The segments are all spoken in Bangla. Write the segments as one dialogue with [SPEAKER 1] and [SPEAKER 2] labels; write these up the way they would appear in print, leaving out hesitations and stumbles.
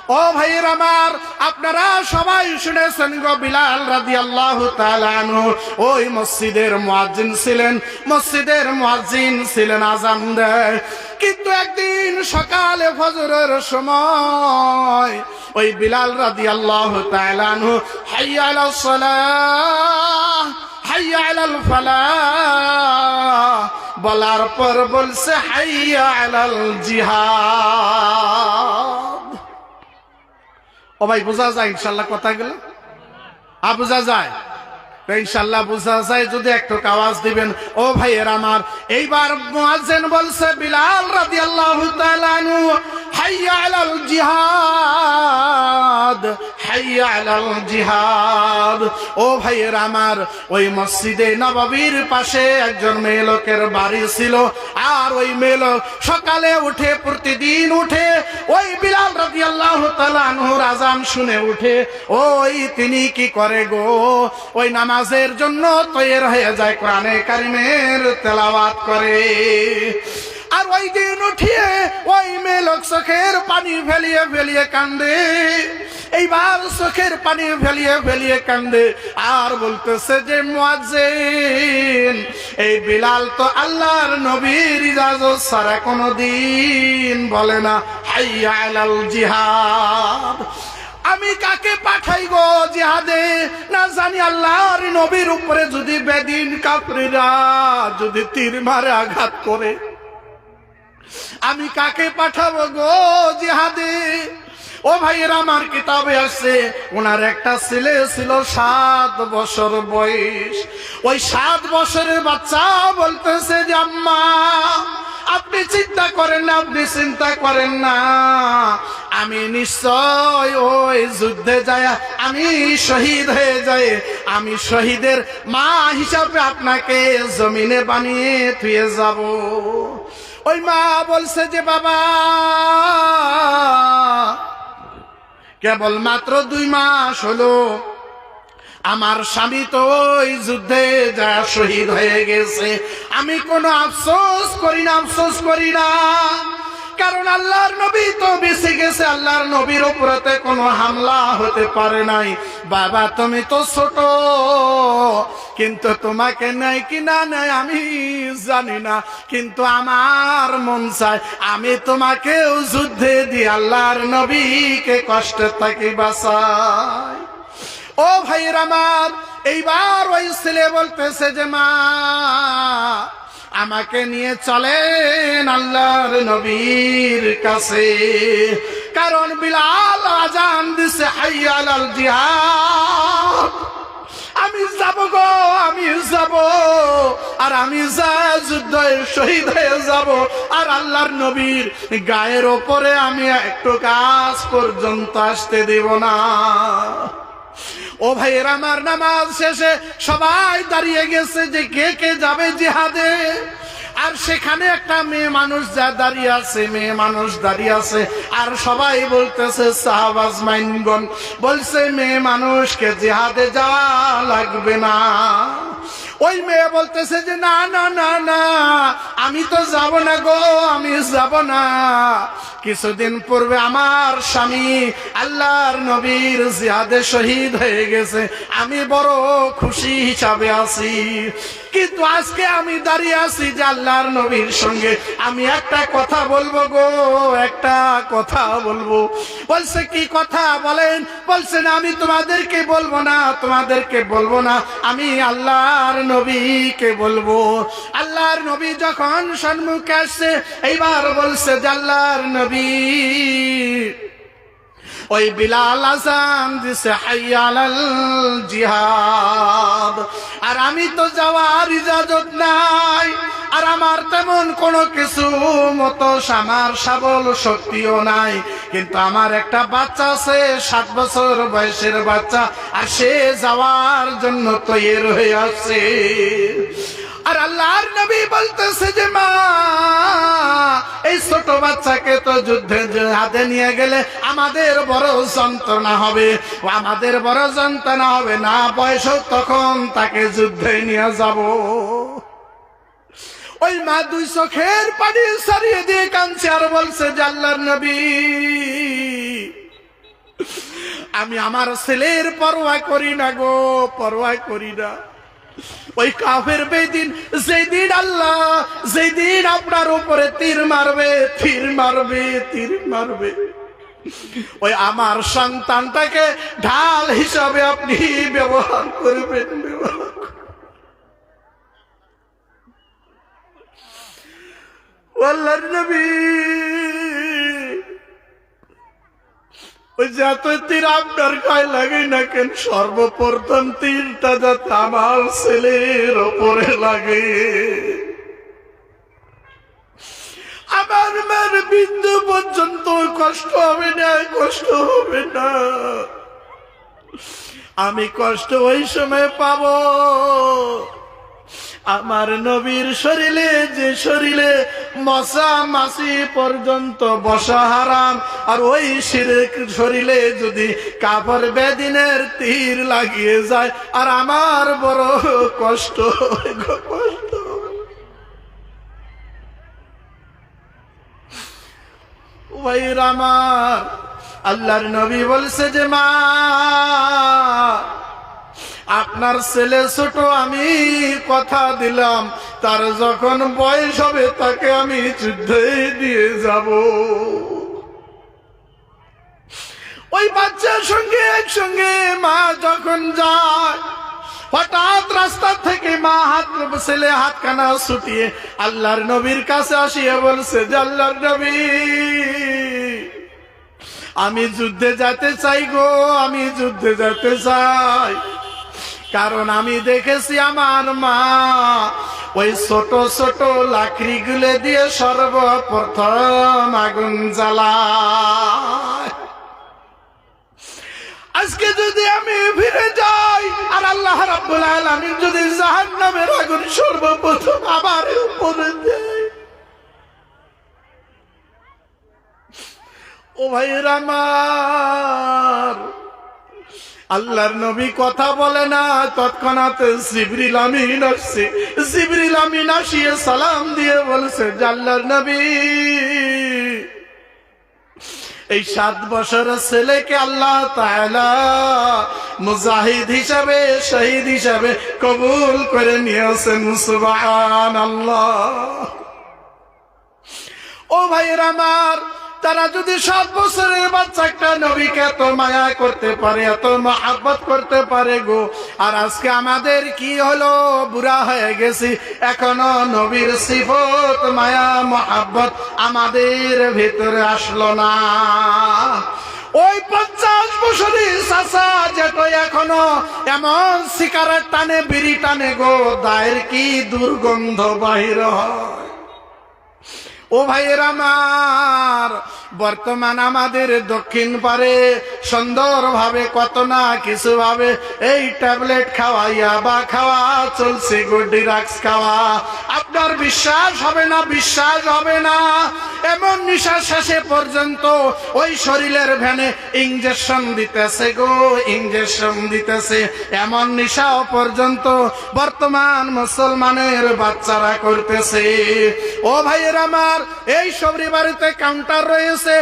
[SPEAKER 1] ও ভাইয়ের আমার, আপনারা সবাই শুনেছেন গো, বিলাল রাদিয়াল্লাহু তাআলা আনহু ওই মসজিদের মুয়াজ্জিন ছিলেন, মসজিদের মুয়াজ্জিন ছিলেন, আযান দেয়। কিন্তু একদিন সকালে ফজরের সময় ওই বিলাল রাদিয়াল্লাহু তাআলা আনহু হাইয়া আলাস সালাহ হাইয়া আলাল ফালাহ বলার পর বলছে হাইয়া আলাল জিহাদ। ও ভাই বোঝা যায় ইনশাআল্লাহ কথাগুলো? বোঝা যায় ইনশাআল্লাহ? বোঝা যায় যদি একটু আওয়াজ দিবেন। ও ভাইয়ের আমার, এইবার মুয়াজ্জিন বলছে বিলাল রাদিয়াল্লাহু তাআলা আনহু হাইয়া আলাল জিহাদ হাইয়া আলাল জিহাদ। ও ভাইয়ের আমার, ওই মসজিদে নববীর পাশে একজন মেয়ে লোকের বাড়ি ছিল, আর ওই মেয়ে লোক সকালে উঠে, প্রতিদিন উঠে ওই বিলাল রাদিয়াল্লাহু তাআলা আনহুর আযান শুনে উঠে, ওই তিনি কি করে গো, ওই নামাজের জন্য তৈরি হয়ে যায়, কোরআনে কারিমের তেলাওয়াত করে। আর ওই দিন উঠিয়ে ওই মেয়ে লোক চোখের পানি ফেলিয়ে ফেলিয়ে কান্দে, এইবার চোখের পানি ফেলিয়ে ফেলিয়ে কান্দে, আর বলতেছে যে মুয়াজ্জিন, এই বিলাল তো আল্লাহর নবীর ইজাজত ছাড়া কোনদিন বলে না হাইয়া আলাল জিহাদ। আমি কাকে পাঠাই গো জিহাদে? না জানি আল্লাহর নবীর উপরে যদি বেদিন কাফেররা যদি তীর মারে আঘাত করে, আমি কাকে পাঠাবো গো জিহাদে? ও ভাইয়েরা আমার, কিতাবে আছে ওনার একটা ছেলে ছিল 7 বছর বয়স। ওই 7 বছরের বাচ্চা বলতেছে যে আম্মা, আপনি চিন্তা করেন না, আপনি চিন্তা করেন না, আমি নিশ্চয় ওই যুদ্ধে যায় আমি শহীদ হয়ে যাই, আমি শহীদের মা হিসাবে আপনাকে জমিনে বানিয়ে থুয়ে যাব। ওই মা বলছে যে বাবা, কেবল মাত্র 2 মাস হলো আমার স্বামী তো ওই যুদ্ধে যা শহীদ হয়ে গেছে, আমি কোনো আফসোস করি না, আফসোস করি না, কারণ আল্লাহর নবী তো বেঁচে গেছে, আল্লাহর নবীর উপরেতে কোনো হামলা হতে পারে নাই। বাবা তুমি তো ছোট, কিন্তু তোমাকে নেয় কি না নেয় আমি জানি না, কিন্তু আমার মন চায় আমি তোমাকেও যুদ্ধে দিয়ে আল্লাহর নবীকে কষ্ট থেকে বাঁচাই। ও ভাইয়ের আমার, এইবার ওই ছেলে বলতেছে যে মা, আমাকে নিয়ে চলেন আল্লাহর নবীর কাছে, কারণ বিলাল আযান দিছে হাইয়া আলাল জিহাদ। আমি যাব গো, আমি যাব, আর আমি যা যুদ্ধে শহীদ হয়ে যাব, আর আল্লাহর নবীর গায়ের ওপরে আমি একটু কাজ পর্যন্ত আসতে দেব না। ও ভাইয়ের আমার, নামাজ শেষে সবাই দাঁড়িয়ে গেছে যে কে কে যাবে জিহাদে, আর সেখানে একটা মেয়ে মানুষ যা দাঁড়িয়ে আছে, মেয়ে মানুষ দাঁড়িয়ে আছে, আর সবাই বলতেছে সাহাবা আজমাইনগণ বলছে মেয়ে মানুষকে জিহাদে যাওয়া লাগবে না। ওই মেয়ে বলতেছে যে না না না না, আমি তো যাব না গো, আমি যাব না, কিছুদিন পূর্বে আমার স্বামী আল্লাহর নবীর জিহাদে শহীদ হয়ে গেছে, আমি বড় খুশি হিসাবে আছি, কিন্তু আজকে আমি দাঁড়িয়ে আছি যে আল্লাহর নবীর সঙ্গে আমি একটা কথা বলবো গো, একটা কথা বলবো। বলছে কি কথা বলেন? বলছে না আমি তোমাদেরকে বলবো না, তোমাদেরকে বলবো না, আমি আল্লাহর নবীকে বলবো। আল্লাহর নবী যখন সম্মুখে আসছে, এইবার বলছে যে আল্লাহর নবী ওই বিলাল আযান দিছে হাইয়া আলাল জিহাদ, আর আমি তো যাওয়ার ইজাজত নাই, আর আমার তেমন কোনো কিছু মতো আমার সাবল শক্তিও নাই, কিন্তু আমার একটা বাচ্চা আছে 7 বছর বয়সের বাচ্চা, আর সে যাওয়ার জন্য তৈরি হয়ে আছে। আর আল্লাহর নবী বলতেছে যে মা, এই ছোট বাচ্চাকে তো যুদ্ধে জিহাদে নিয়ে গেলে আমাদের বড় যন্ত্রণা হবে, আমাদের বড় যন্ত্রণা হবে না, বয়স তখন তাকে যুদ্ধে নিয়ে যাব। ওই মা 2 চোখের পানি সারিয়ে দিয়ে কাঁদছে, আর বলছে যে আল্লাহর নবী আমি আমার ছেলের পরোয়া করি না গো, পরোয়া করি না। ওই কাফের বেদিন যেদিন আল্লাহ যেদিন আপনার উপরে তীর মারবে, তীর মারবে, তীর মারবে, ওই আমার সন্তানটাকে ঢাল হিসাবে আপনি ব্যবহার করবেন। আল্লাহর নবী ওই যত তীর আপনার গায়ে লাগে না কেন, সর্বপ্রথম তীরটা যাতে আমার ছেলের ওপরে লাগে। আমার মার বিন্দু পর্যন্ত কষ্ট হবে না, কষ্ট হবে না। আমি কষ্ট ওই সময় পাবো আমার নবীর শরীরে, যে শরীরে মশা মাছি পর্যন্ত বসা হারাম, আর ওই শরীরে যদি কাফের বেদিনের তীর লাগিয়ে যায়, আর আমার বড় কষ্ট, কষ্ট। ভাইর আমার, আল্লাহর নবী বলছে যে মা, আপনার ছেলে ছোট, আমি কথা দিলাম তার যখন বয়স হবে তাকে আমি যুদ্ধে দিয়ে যাব। ওই বাচ্চার সঙ্গে একসঙ্গে মা যখন যায়, হঠাৎ রাস্তা থেকে মা ছেলে হাতখানা ছুটিয়ে আল্লাহর নবীর কাছে আসিয়া বলছে যে আল্লাহর নবী, আমি যুদ্ধে যেতে চাই গো, আমি যুদ্ধে যেতে চাই। কারণ আমি দেখেছি আমার মা ওই ছোট ছোট লাকড়ি গুলে দিয়ে সর্বপ্রথম আগুন জ্বালায়। আজকে যদি আমি ফিরে যাই আর আল্লাহ রাব্বুল আলামিন যদি জাহান্নামের আগুন সর্বপ্রথম আমার উপরে দেয়, ও ভাইয়ের আমার, আল্লাহর নবী কথা বলে না, তৎক্ষণাৎ জিবরিল আমিন আসছে। জিবরিল আমিন আসিয়ে সালাম দিয়ে বলছে যে আল্লাহর নবী, এই 7 বছরের ছেলেকে আল্লাহ তাআলা মুজাহিদ হিসাবে, শহীদ হিসাবে কবুল করে নিয়েছেন। সুবহানাল্লাহ। ও ভাইয়ের আমার, তারা যদি 7 বছরের বাচ্চা একটা নবীকে এত মায়া করতে পারে, এত মহব্বত করতে পারে গো, আর আজকে আমাদের কি হলো, বুড়া হয়ে গেছি, এখনো নবীর সিফত মায়া মহব্বত আমাদের ভিতরে আসলো না। ওই 50 বছরের চাচা যেটা এখনো এমন সিগারেট টানে, বিড়ি টানে গো, দায়ের কি দুর্গন্ধ বাহির হয়। ও ভাইয়ের আমার, বর্তমান আমাদের দক্ষিণ পারে সুন্দর ভাবে কত না কিছু ভাবে এই ট্যাবলেট খাওয়া, ইয়াবা খাওয়া চলছে, ড্রাগস খাওয়া। আপনার বিশ্বাস হবে না, বিশ্বাস হবে না, এমন নিশা শেষে পর্যন্ত ওই শরীরের ভ্যানে ইঞ্জেকশন দিতেছে গো, ইঞ্জেকশন দিতেছে। এমন নিশাও পর্যন্ত বর্তমান মুসলমানের বাচ্চারা করতেছে। ও ভাইয়ের আমার, এই সবরি বাড়িতে কাউন্টার রয়েছে,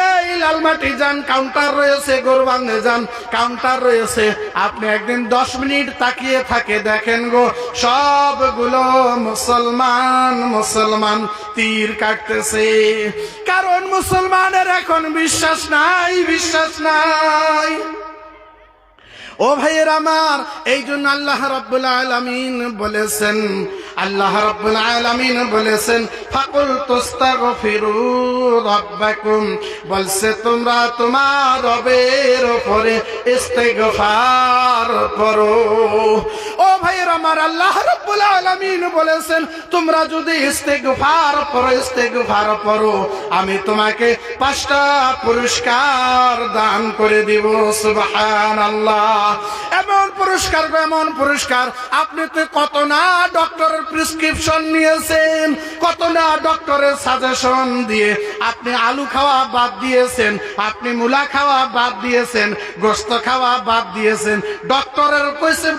[SPEAKER 1] এই লালমাটি যান কাউন্টার রয়েছে, গোরবাঙ্গে যান কাউন্টার রয়েছে। আপনি একদিন 10 মিনিট তাকিয়ে থাকে দেখেন গো, সবগুলো মুসলমান মুসলমান তীর কাটতেছে। কারণ মুসলমানের এখন বিশ্বাস নাই, বিশ্বাস নাই। ও ভাইয়ের আমার, এই জন্য আল্লাহ রাব্বুল আলামিন বলেছেন, আল্লাহ রাব্বুল আলামিন বলেছেন ফাকুল তাস্তাগফিরু রাব্বাকুম, বলছে তোমরা তোমার রবের উপরে ইস্তিগফার করো। ও ভাইয়ের আমার, আল্লাহ রাব্বুল আলামিন বলেছেন তোমরা যদি ইস্তিগফার করো, ইস্তিগফার করো, আমি তোমাকে 5টা পুরস্কার দান করে দিব। সুবহানাল্লাহ। এমন পুরস্কার, এমন পুরস্কার, আপনি তো কত না ডক্টরের প্রেসক্রিপশন নিয়েছেন, কত না ডক্টরের সাজেশন দিয়ে আপনি আলু খাওয়া বাদ দিয়েছেন, আপনি মূলা খাওয়া বাদ দিয়েছেন, গোশত খাওয়া বাদ দিয়েছেন।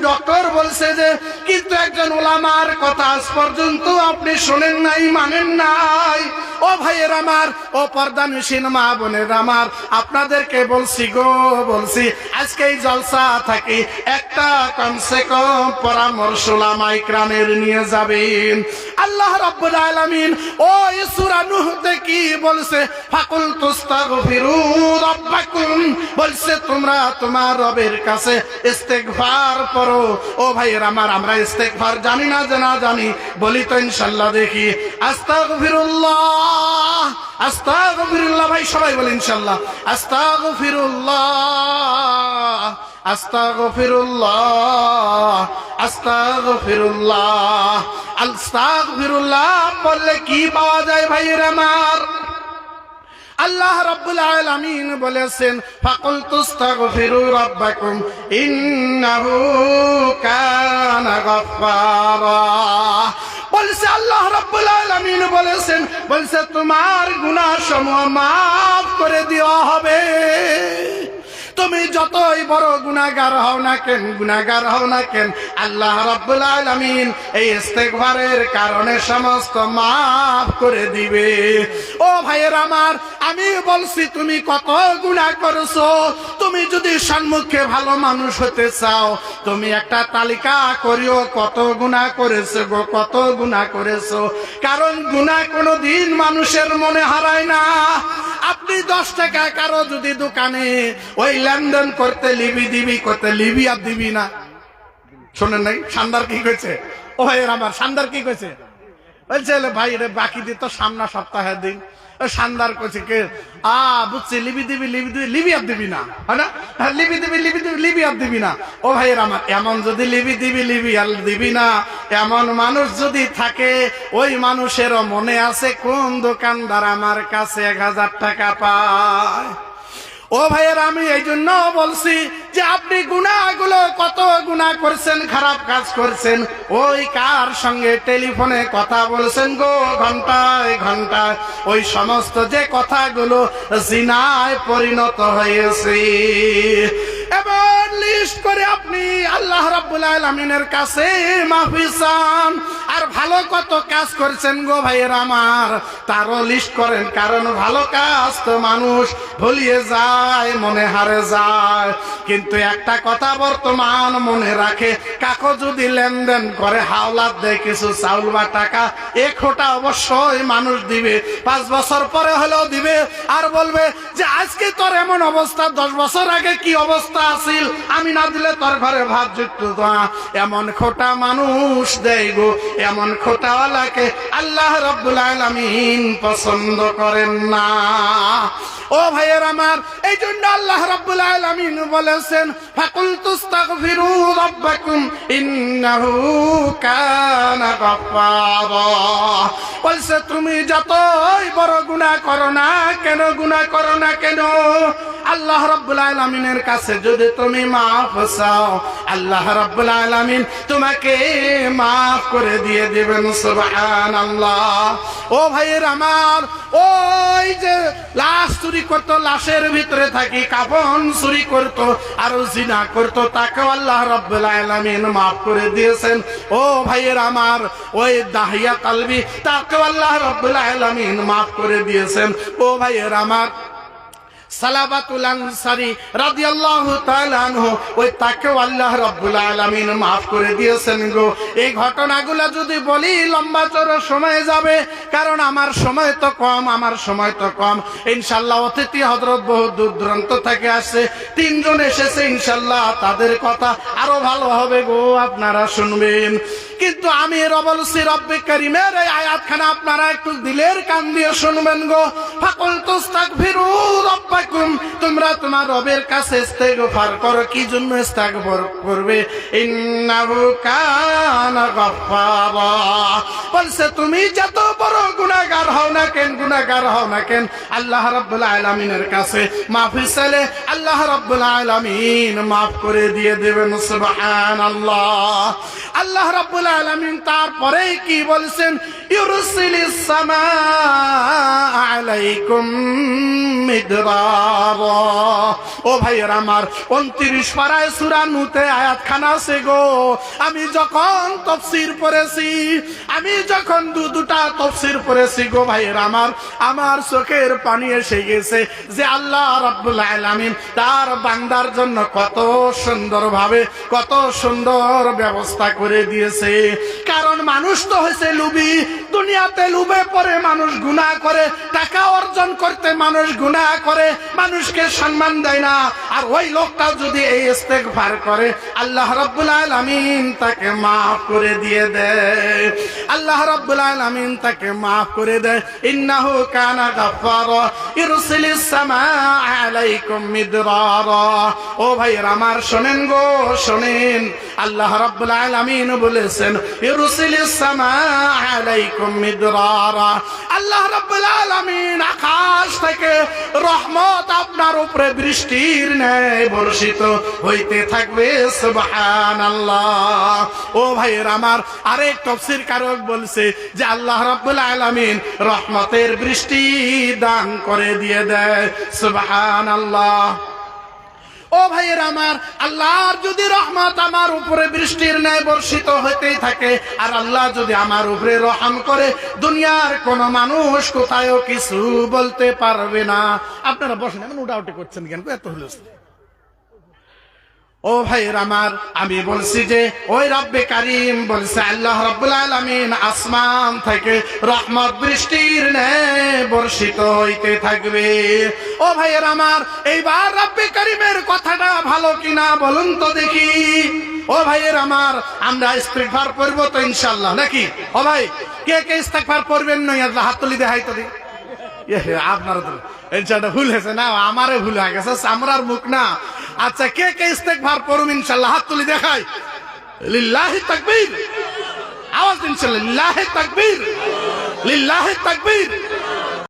[SPEAKER 1] ডক্টর বলছে যে, কিন্তু একজন ওলামার কথা আজ পর্যন্ত আপনি শোনেন নাই, মানেন নাই। ও ভাইয়ের আমার, ও পর্দানিশীন মা বোনের আমার, আপনাদেরকে বলছি গো, বলছি আজকে এই জলসা থাকি একটা কমসে কম পরামর্শ উলামায়ে কেরামের নিয়ে যাবেন। আল্লাহ রাব্বুল আলামিন ওই সূরা নূহতে কি বলছে? ফাকুল তুস্তাগফিরু রাব্বাকুম, বলছে তোমরা তোমার রবের কাছে ইস্তেগফার করো। ও ভাইয়ের আমার, আমরা ইস্তেগফার জানি না, জানা জানি বলি তো ইনশাআল্লাহ দেখি আস্তাগফিরুল্লাহ, আস্তাগফিরুল্লাহ। ভাই সবাই বলি ইনশাআল্লাহ আস্তাগফিরুল্লাহ, আস্তাগফিরুল্লাহ, আস্তাগফিরুল্লাহ। আস্তাগফিরুল্লাহ বললে কি পাওয়া যায় ভাইয়ের আমার? আল্লাহ রাব্বুল আলামিন বলেছেন ফাকুল তুস্তাগফিরু রাব্বাকুম ইন্নাহু কানা গাফফারা। বলছে আল্লাহ রাব্বুল আলামিন বলেছেন, বলছে তোমার গুনাহ সমূহ মাফ করে দেওয়া হবে। তুমি যতই বড় গুনাহগার হও না কেন, গুনাহগার হও না কেন, আল্লাহ রাব্বুল আলামিন এই ইস্তেগফারের কারণে সমস্ত মাফ করে দিবে। ও ভাইয়ের আমার, আমি বলছি তুমি কত গুনাহ করেছো। তুমি যদি সম্মুখে ভালো মানুষ হতে চাও, তুমি একটা তালিকা করিও কত গুনাহ করেছো গো, কত গুনাহ করেছো। কারণ গুনাহ কোনোদিন মানুষের মনে হারায় না। আপনি 10 টাকা কারো যদি দোকানে ওই লেনদেন করতে লিবি দিবি করতে, লিবি আর দিবি না। শোনেন নাই সান্দার কি কইছে? ও ভাইয়ের আমার, সান্দার কি কইছে? বলছে ভাই রে বাকি দিত সামনা সপ্তাহের দিন। শানদার কইছে কে বুঝছি, লিবি দিবি লিবি দিবি, লিবি আর দিবি না, হয় না? লিবি দিবি লিবি দিবি, লিবি আর দিবি না। ও ভাইয়ের আমার, এমন যদি লিবি দিবি লিবি আর দিবি না এমন মানুষ যদি থাকে, ওই মানুষেরও মনে আছে কোন দোকানদার আমার কাছে 1000 টাকা পায়। ও ভাইয়ের, আমি এই জন্য বলছি যে আপনি গুনাহগুলো কত গুনাহ করছেন, খারাপ কাজ করছেন, ওই কার সঙ্গে টেলিফোনে কথা বলছেন গো ঘন্টায় ঘন্টায়, ওই সমস্ত যে কথাগুলো জিনায় পরিণত হয়েছে। এবার লিস্ট করে আপনি আল্লাহ রাব্বুল আলামিনের কাছে মাফি চান। আর ভালো কত কাজ করছেন গো ভাইয়ের আমার, তারও লিস্ট করেন। কারণ ভালো কাজ তো মানুষ ভুলিয়ে যায়, মনে হারে যায়। কিন্তু একটা কথা বর্তমান মনে রাখে, কাকো যদি লেনদেন করে হাওলাত দেয় কিছু চাউল বা টাকা, 1 খোটা অবশ্যই মানুষ দিবে। 5 বছর পরে হলেও দিবে, আর বলবে যে আজকে তোর এমন অবস্থা, 10 বছর আগে কি অবস্থা আছিল, আমি না দিলে তোর ঘরে ভাত জুটতো না। এমন খোটা মানুষ দেয় গো, এমন খোটাওয়ালাকে আল্লাহ রাব্বুল আলামিন পছন্দ করেন না। ও ভাইয়ের আমার, এই জন্য আল্লাহ রাব্বুল আলামিন বলেছেন ফাকুল তুস্তাগফিরু রাব্বাকুম ইন্নাহু কানা গাফফারা। বলছে তুমি যতই বড় গুনাহ করো না কেন, গুনাহ করো না কেন, আল্লাহ রাব্বুল আলামিনের কাছে যদি তুমি মাফ চাও, আল্লাহ রাব্বুল আলামিন তোমাকে মাফ করে দিয়ে দিবেন। সুবহানাল্লাহ। ও ভাইয়ের আমার, ওই যে লাশ চুরি করতো, লাশের ভিতরে থাকি কাফন চুরি করতো আর জিনা করতো, তাকে আল্লাহ রাব্বুল আলামিন মাফ করে দিয়েছেন। ও ভাইয়ের আমার, ওই দাহিয়া কলবি, তাকে আল্লাহ রাব্বুল আলামিন মাফ করে দিয়েছেন। ও ভাইয়ের আমার, সালাবাতুল আনসারী রাদিয়াল্লাহু তাআলা আনহু, ওই তাকেও আল্লাহ রাব্বুল আলামিন মাফ করে দিয়েছেন গো। এই ঘটনাগুলো যদি বলি লম্বা চড়া সময় যাবে, কারণ আমার সময় তো কম, আমার সময় তো কম। ইনশাআল্লাহ অতিথি হযরত বহু দূর দূরান্ত থেকে আসছে, 3 জন এসেছে, ইনশাআল্লাহ তাদের কথা আরো ভালো হবে গো, আপনারা শুনবেন। কিন্তু আমি বলছি রব্বে কারীমের এই আয়াতখানা আপনারা একটু দিলের কান দিয়ে শুনবেন গো। ফাকুল তুস্তাগফিরু রাব্বাকুম, তোমরা তোমার রবের কাছে ইস্তেগফার করো। কি জন্য ইস্তেগফার করবে? ইন্নাহু কানা গাফফারা। বলছে তুমি যত বড় গুনাহগার হও না কেন, গুনাহগার হও না কেন, আল্লাহ রাব্বুল আলামিনের কাছে মাফি চাইলে আল্লাহ রাব্বুল আলামিন মাফ করে দিয়ে দেবেন। সুবহানাল্লাহ। আল্লাহ রাব্বুল আলামিন তারপরেই কি বলছেন, ইউরসিলিস সামা আলাইকুম মিদরারা। ও ভাইয়ের আমার, 29 পারায় সূরা নূতে আয়াতখানা আছে গো। আমি যখন তাফসীর পড়েছি, আমি যখন দুটা তাফসীর পড়েছি গো ভাইয়ের আমার চোখের পানি এসে গেছে যে আল্লাহ রাব্বুল আলামিন তার বান্দার জন্য কত সুন্দরভাবে কত সুন্দর ব্যবস্থা করে দিয়েছে। কারণ মানুষ তো হয়েছে লোভী, দুনিয়াতে লোভে পড়ে মানুষ গুনাহ করে, টাকা অর্জন করতে মানুষ গুনাহ করে, মানুষকে সম্মান দেয় না। আর ওই লোকটা যদি এই ইস্তেগফার করে, আল্লাহ রাব্বুল আলামিন তাকে মাফ করে দিয়ে দেয়। আল্লাহ রাব্বুল আলামিন তাকে মাফ করে দেয়। ইন্নাহু কানা গাফফারা ইরসিলিস সামা আলাইকুম মিদরারা। ও ভাইরা আমার, শোনেন গো শোনেন, আল্লাহ রাব্বুল আলামিন বলেছেন ইরসিলিস সামা আলাইকুম মিদরারা। আল্লাহ রাব্বুল আলামিন আকাশ থেকে রহমত আপনার উপরে বৃষ্টির ন্যায় বর্ষিত হইতে থাকবে। সুবহানাল্লাহ। ও ভাইয়ের আমার, আরেক তাফসীর কারক বলছে যে আল্লাহ রাব্বুল আলামিন রহমতের বৃষ্টি দান করে দিয়ে দেয়। সুবহানাল্লাহ। ও ভাইয়ের আমার, আল্লাহর যদি রহমত আমার উপরে বৃষ্টির ন্যায় বর্ষিত হইতেই থাকে, আর আল্লাহ যদি আমার উপরে রহম করে, দুনিয়ার কোন মানুষ কোথায় কিছু বলতে পারবে না। আপনারা বসেন, এমন উঠাউটি করছেন কেন? এত হলো। ও ভাইয়ের আমার, আমি বলছি যে ওই রব্বে কারীম বলছে আল্লাহ রাব্বুল আলামিন আসমান থেকে রহমত বৃষ্টির ন্যায় বর্ষিত হইতে থাকবে। ও ভাইয়ের আমার, এইবার রব্বে কারীমের কথাটা ভালো কিনা বলুন তো দেখি। ও ভাইয়ের আমার, আমরা ইস্তেগফার করব তো ইনশাআল্লাহ নাকি? ও ভাই, কে কে ইস্তেগফার করবেন না? আল্লাহ হাত তুলি দেখাই তো দিই। আপনার এটা ভুল হয়েছে না, আমারে ভুল হয়ে গেছে, চামড়ার মুখ না। আচ্ছা, কে কে ইস্তেগফার করুন ইনশাআল্লাহ? হাত তুলি দেখাই। লিল্লাহি তাকবীর। আওয়াজ দিন, লিল্লাহি তাকবীর, লিল্লাহি তাকবীর।